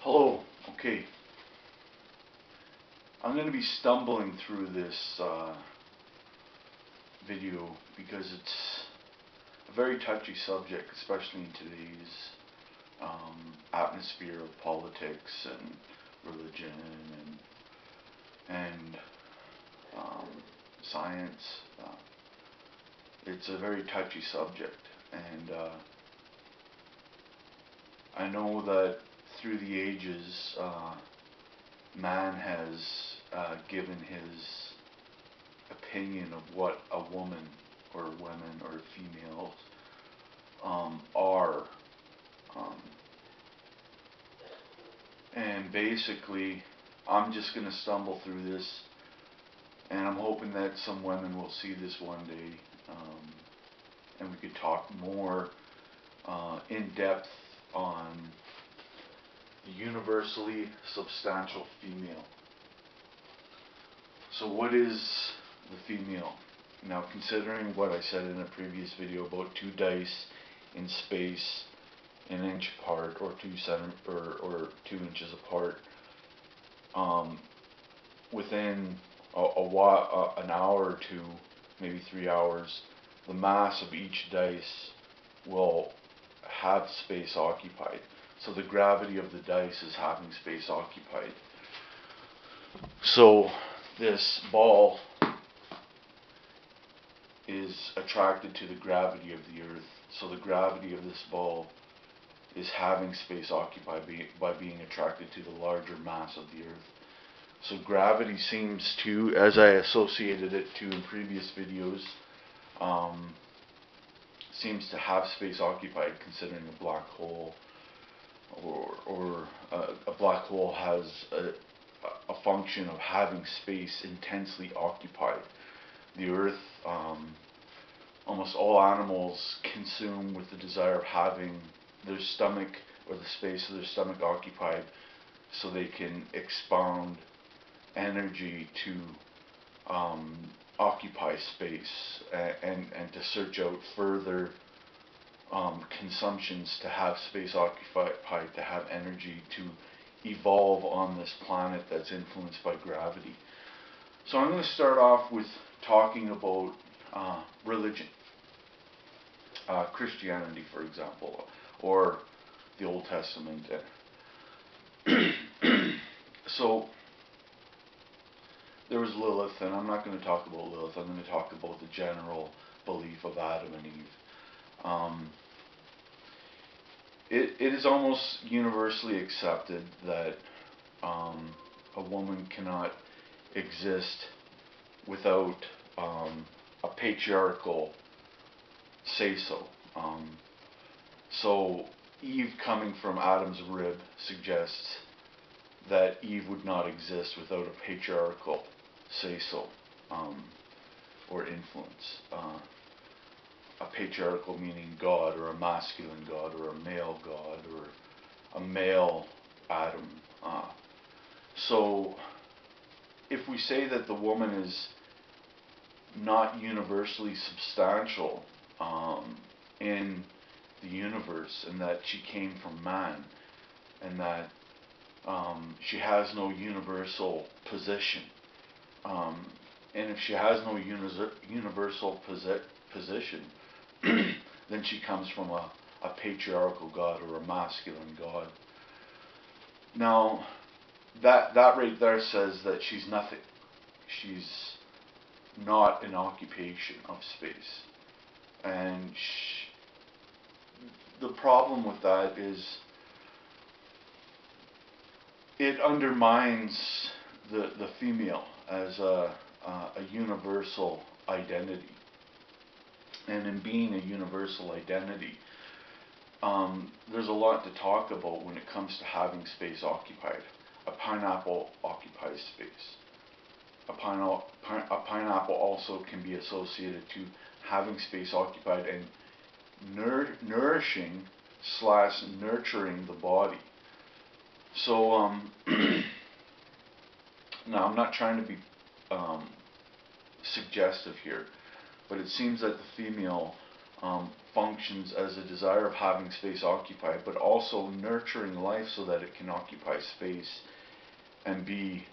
Hello. Okay. I'm going to be stumbling through this video because it's a very touchy subject, especially in today's atmosphere of politics and religion and science. It's a very touchy subject, and I know that through the ages, man has given his opinion of what a woman or women or females are. And basically, I'm just going to stumble through this, and I'm hoping that some women will see this one day, and we could talk more in depth on the universally substantial female. So what is the female? Now, considering what I said in a previous video about two dice in space an inch apart or 2 inches apart, within an hour or two, maybe 3 hours, the mass of each dice will have space occupied. So the gravity of the dice is having space occupied. So this ball is attracted to the gravity of the Earth. So the gravity of this ball is having space occupied by being attracted to the larger mass of the Earth. So gravity seems to, as I associated it to in previous videos, seems to have space occupied, considering a black hole or a black hole has a function of having space intensely occupied. The Earth, almost all animals consume with the desire of having their stomach or the space of their stomach occupied so they can expound energy to occupy space and to search out further consumptions to have space occupied, to have energy to evolve on this planet that's influenced by gravity. So I'm going to start off with talking about religion, Christianity, for example, or the Old Testament. So there was Lilith, and I'm not going to talk about Lilith. I'm going to talk about the general belief of Adam and Eve. It is almost universally accepted that a woman cannot exist without a patriarchal say-so. So Eve coming from Adam's rib suggests that Eve would not exist without a patriarchal say-so or influence. A patriarchal meaning God, or a masculine God, or a male God, or a male Adam. So if we say that the woman is not universally substantial in the universe, and that she came from man, and that she has no universal position, and if she has no universal position, then she comes from a patriarchal God or a masculine God. Now, that right there says that she's nothing. She's not an occupation of space. And the problem with that is it undermines the female as a universal identity. And in being a universal identity, there's a lot to talk about when it comes to having space occupied. A pineapple occupies space. A pineapple also can be associated to having space occupied and nourishing / nurturing the body. So now I'm not trying to be suggestive here, but it seems that the female functions as a desire of having space occupied, but also nurturing life so that it can occupy space and be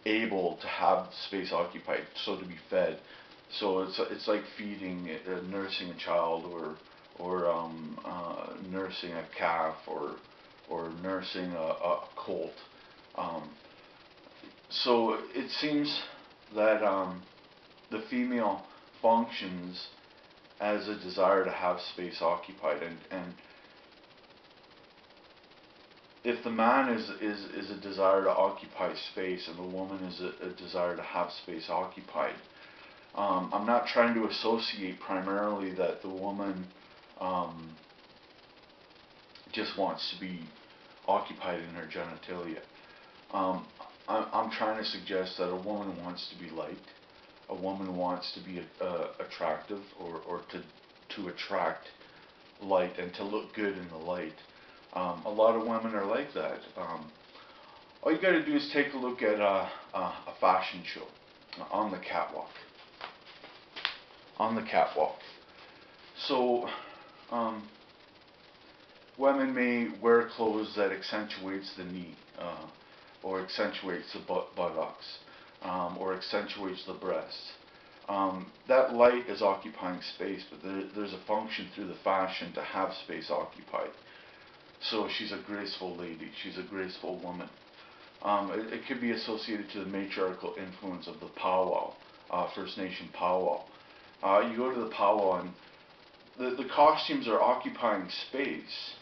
able to have space occupied, so to be fed. So it's like feeding, nursing a child, or nursing a calf, or nursing a colt. Um, so it seems that the female functions as a desire to have space occupied, and if the man is a desire to occupy space and the woman is a desire to have space occupied, I'm not trying to associate primarily that the woman just wants to be occupied in her genitalia. I'm trying to suggest that a woman wants to be liked, a woman wants to be attractive, or to attract light and to look good in the light. A lot of women are like that. All you got to do is take a look at a fashion show on the catwalk. On the catwalk. So, women may wear clothes that accentuates the knee, or accentuates the buttocks, or accentuates the breast. That light is occupying space, but there's a function through the fashion to have space occupied. So she's a graceful lady, she's a graceful woman. It could be associated to the matriarchal influence of the powwow, First Nation powwow. You go to the powwow and the costumes are occupying space,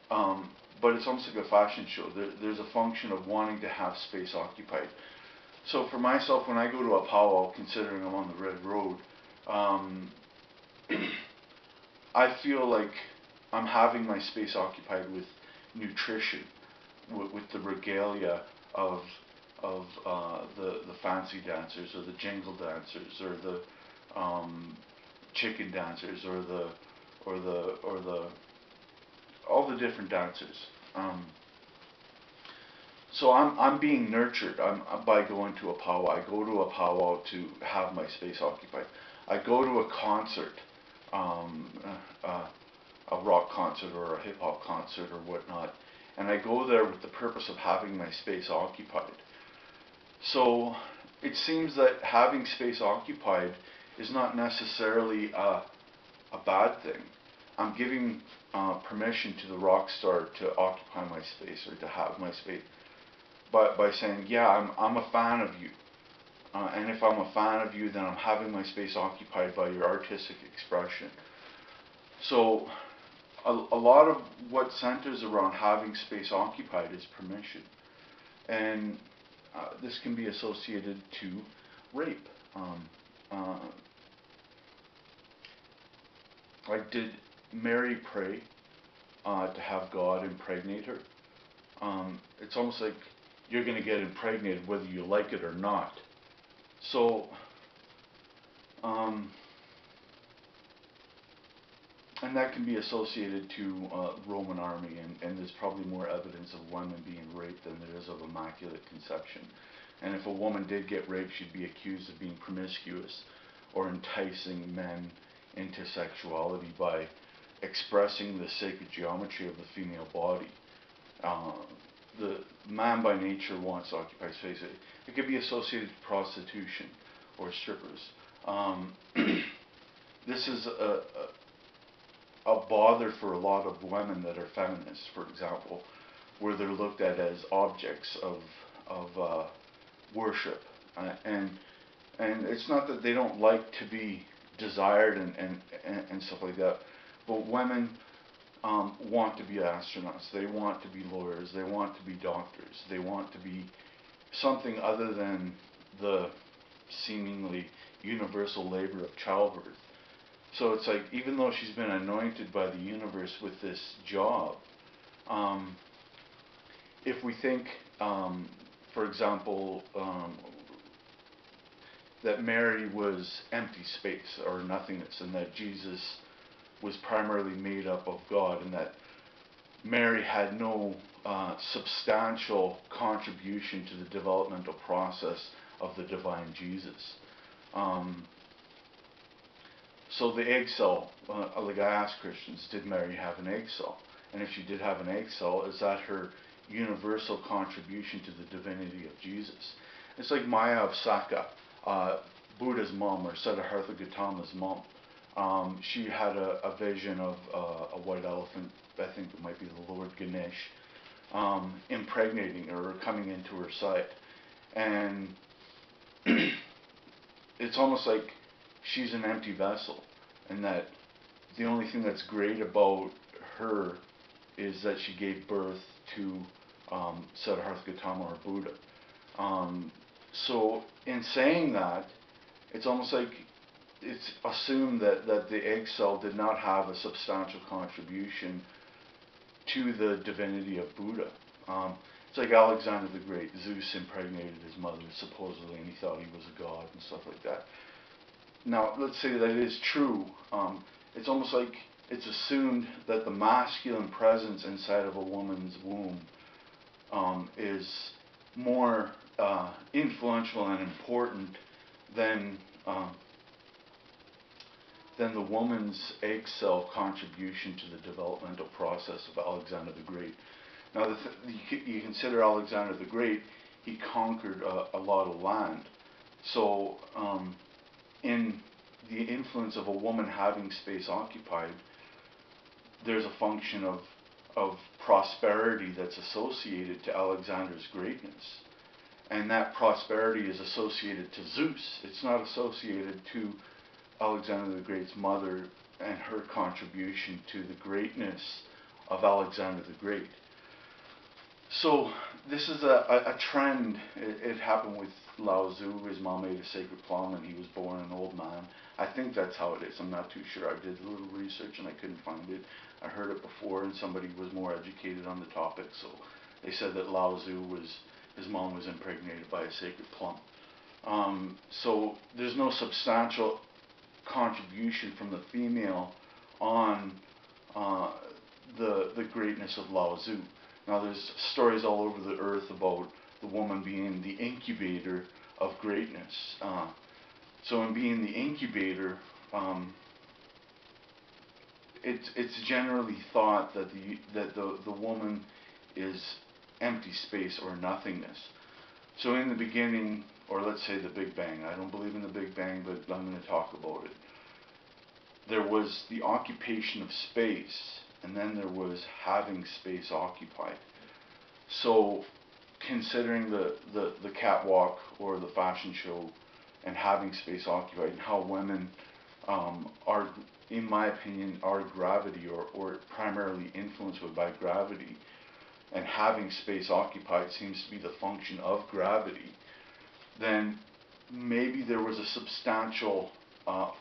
but it's almost like a fashion show. There's a function of wanting to have space occupied. So for myself, when I go to a powwow, considering I'm on the Red Road, I feel like I'm having my space occupied with nutrition, with the regalia of the fancy dancers, or the jingle dancers, or the chicken dancers, or the all the different dancers. So I'm being nurtured. By going to a powwow. I go to a powwow to have my space occupied. I go to a concert, a rock concert or a hip hop concert or whatnot, and I go there with the purpose of having my space occupied. So it seems that having space occupied is not necessarily a bad thing. I'm giving permission to the rock star to occupy my space, or to have my space, by saying, yeah, I'm a fan of you. And if I'm a fan of you, then I'm having my space occupied by your artistic expression. So a lot of what centers around having space occupied is permission. And this can be associated to rape. Like, did Mary pray to have God impregnate her? It's almost like you're going to get impregnated whether you like it or not. So, and that can be associated to Roman army, and there's probably more evidence of women being raped than there is of immaculate conception. And if a woman did get raped, she'd be accused of being promiscuous or enticing men into sexuality by expressing the sacred geometry of the female body. The man by nature wants to occupy space. It could be associated to prostitution or strippers. This is a bother for a lot of women that are feminists, for example, where they're looked at as objects of worship, and it's not that they don't like to be desired and stuff like that, but women want to be astronauts, they want to be lawyers, they want to be doctors, they want to be something other than the seemingly universal labor of childbirth. So it's like, even though she's been anointed by the universe with this job, if we think, for example, that Mary was empty space or nothingness, and that Jesus was primarily made up of God, and that Mary had no substantial contribution to the developmental process of the divine Jesus. So the egg cell, like I asked Christians, did Mary have an egg cell? And if she did have an egg cell, is that her universal contribution to the divinity of Jesus? It's like Maya of Saka, Buddha's mom, or Siddhartha Gautama's mom. She had a vision of a white elephant, I think it might be the Lord Ganesh, impregnating her or coming into her sight. And it's almost like she's an empty vessel, and that the only thing that's great about her is that she gave birth to Siddhartha Gautama or Buddha. So in saying that, it's almost like it's assumed that the egg cell did not have a substantial contribution to the divinity of Buddha. It's like Alexander the Great. Zeus impregnated his mother, supposedly, and he thought he was a god and stuff like that. Now, let's say that it is true. It's almost like it's assumed that the masculine presence inside of a woman's womb is more influential and important than the woman's egg cell contribution to the developmental process of Alexander the Great. Now, you consider Alexander the Great, he conquered a lot of land. So, in the influence of a woman having space occupied, there's a function of prosperity that's associated to Alexander's greatness. And that prosperity is associated to Zeus. It's not associated to Alexander the Great's mother and her contribution to the greatness of Alexander the Great. So this is a trend. It happened with Lao Tzu. His mom ate a sacred plum and he was born an old man. I think that's how it is. I'm not too sure. I did a little research and I couldn't find it. I heard it before and somebody was more educated on the topic, so they said that Lao Tzu his mom was impregnated by a sacred plum. So there's no substantial contribution from the female on the greatness of Lao Tzu. Now there's stories all over the earth about the woman being the incubator of greatness. So in being the incubator, it's generally thought that the woman is empty space or nothingness. So in the beginning, or let's say the Big Bang, I don't believe in the Big Bang, but I'm going to talk about it. There was the occupation of space, and then there was having space occupied. So considering the catwalk or the fashion show and having space occupied, and how women are, in my opinion, are gravity or primarily influenced by gravity, and having space occupied seems to be the function of gravity, then maybe there was a substantial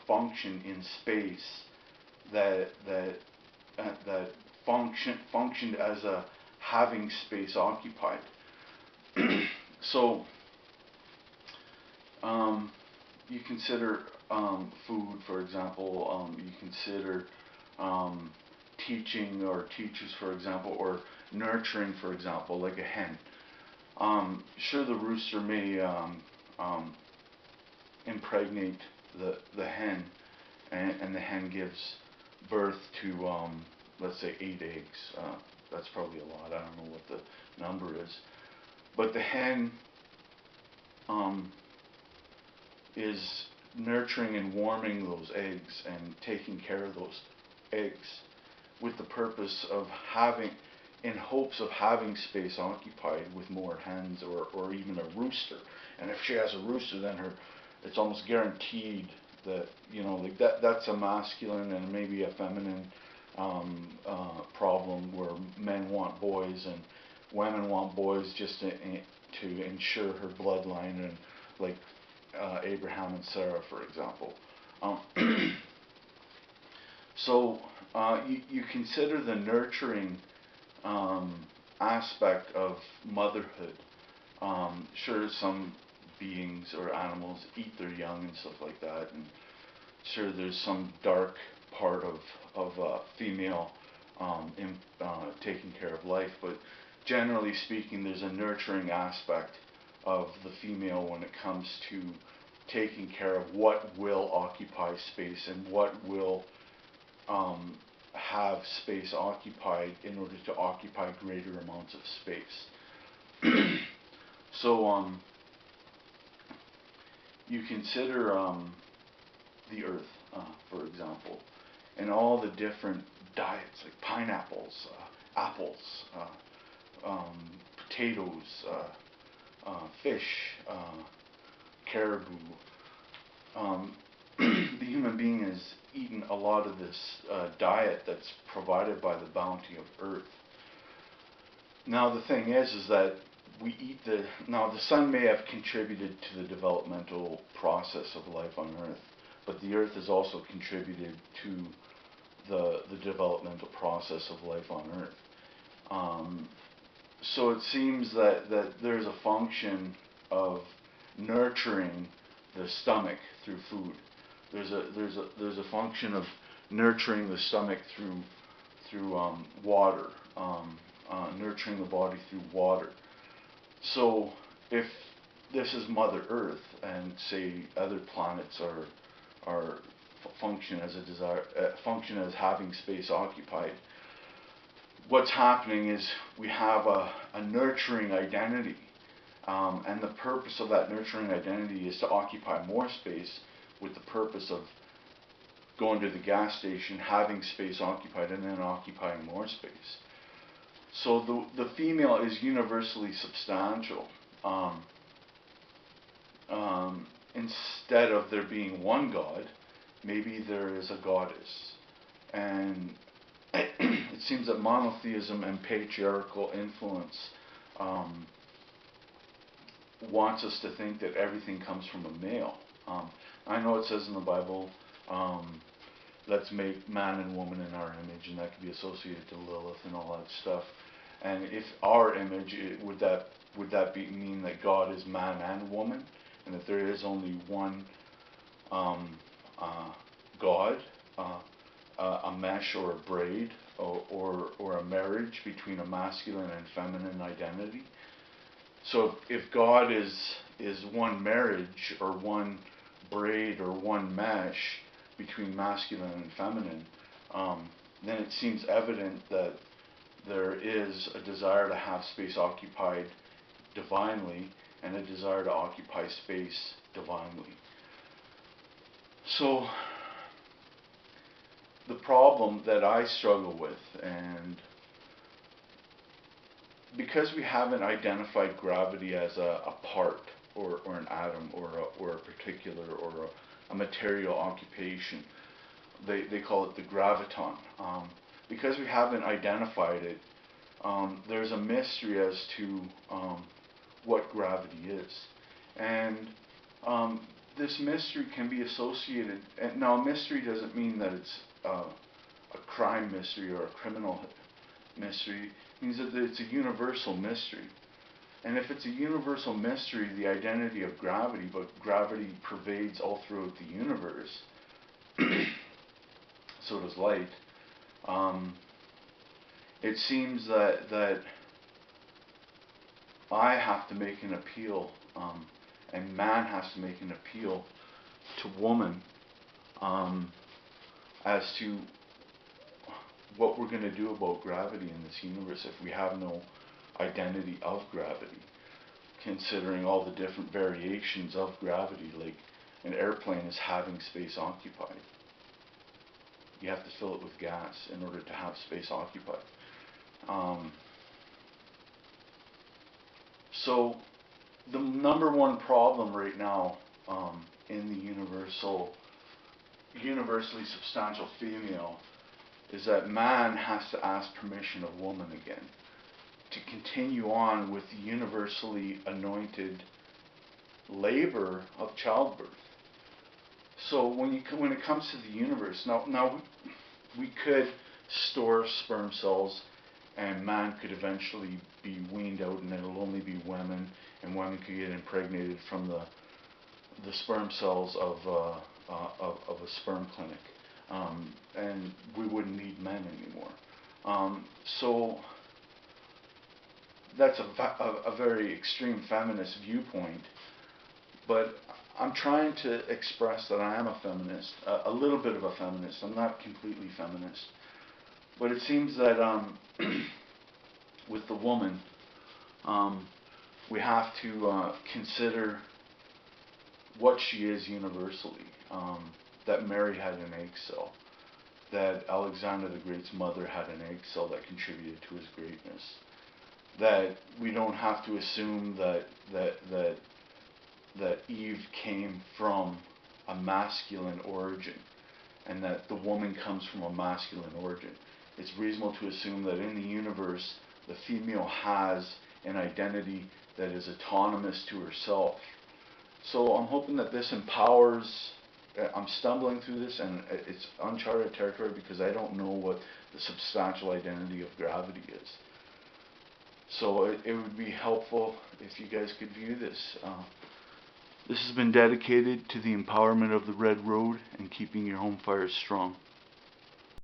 function in space that functioned as a having space occupied. So you consider food, for example. You consider teaching or teachers, for example, or nurturing, for example, like a hen. Sure, the rooster may impregnate the hen, and the hen gives birth to, let's say, 8 eggs. That's probably a lot. I don't know what the number is. But the hen is nurturing and warming those eggs and taking care of those eggs with the purpose of having, in hopes of having space occupied with more hens or even a rooster. And if she has a rooster, then it's almost guaranteed that, like that's a masculine and maybe a feminine problem, where men want boys and women want boys just to ensure her bloodline, and like Abraham and Sarah, for example. So you consider the nurturing aspect of motherhood. Sure, some beings or animals eat their young and stuff like that, and sure, there's some dark part of female taking care of life, but generally speaking, there's a nurturing aspect of the female when it comes to taking care of what will occupy space and what will have space occupied in order to occupy greater amounts of space. So you consider the Earth, for example, and all the different diets like pineapples, apples, potatoes, fish, caribou. The human being has eaten a lot of this diet that's provided by the bounty of Earth. Now the thing is that we eat now the sun may have contributed to the developmental process of life on Earth, but the Earth has also contributed to the developmental process of life on Earth. So it seems that there's a function of nurturing the stomach through food. There's a function of nurturing the stomach through water, nurturing the body through water. So if this is Mother Earth, and say other planets function as having space occupied, what's happening is we have a nurturing identity, and the purpose of that nurturing identity is to occupy more space, with the purpose of going to the gas station, having space occupied, and then occupying more space. So the female is universally substantial. Instead of there being one god, maybe there is a goddess. And it seems that monotheism and patriarchal influence wants us to think that everything comes from a male. I know it says in the Bible, let's make man and woman in our image, and that could be associated to Lilith and all that stuff. And if our image, would that mean that God is man and woman, and that there is only one God, a mesh or a braid, or a marriage between a masculine and feminine identity? So if God is one marriage or one braid or one mesh between masculine and feminine, then it seems evident that there is a desire to have space occupied divinely and a desire to occupy space divinely. So the problem that I struggle with, and because we haven't identified gravity as a part or an atom or a particular or a material occupation, they call it the graviton. Because we haven't identified it, there's a mystery as to what gravity is. And this mystery can be associated, and now mystery doesn't mean that it's a crime mystery or a criminal mystery. It means that it's a universal mystery. And if it's a universal mystery, the identity of gravity, but gravity pervades all throughout the universe, so does light, it seems that I have to make an appeal, and man has to make an appeal to woman as to what we're going to do about gravity in this universe if we have no identity of gravity, considering all the different variations of gravity. Like an airplane is having space occupied. You have to fill it with gas in order to have space occupied. So the number one problem right now in the universally substantial female is that man has to ask permission of woman again to continue on with the universally anointed labor of childbirth. So when it comes to the universe, now we could store sperm cells, and man could eventually be weaned out, and it'll only be women, and women could get impregnated from the sperm cells of a sperm clinic, and we wouldn't need men anymore. So that's a very extreme feminist viewpoint, but I'm trying to express that I am a feminist, a little bit of a feminist. I'm not completely feminist. But it seems that with the woman, we have to consider what she is universally. That Mary had an egg cell, that Alexander the Great's mother had an egg cell that contributed to his greatness. That we don't have to assume that Eve came from a masculine origin, and that the woman comes from a masculine origin. It's reasonable to assume that in the universe, the female has an identity that is autonomous to herself. So I'm hoping that this empowers. I'm stumbling through this, and it's uncharted territory because I don't know what the substantial identity of gravity is. So it would be helpful if you guys could view this. This has been dedicated to the empowerment of the Red Road and keeping your home fires strong.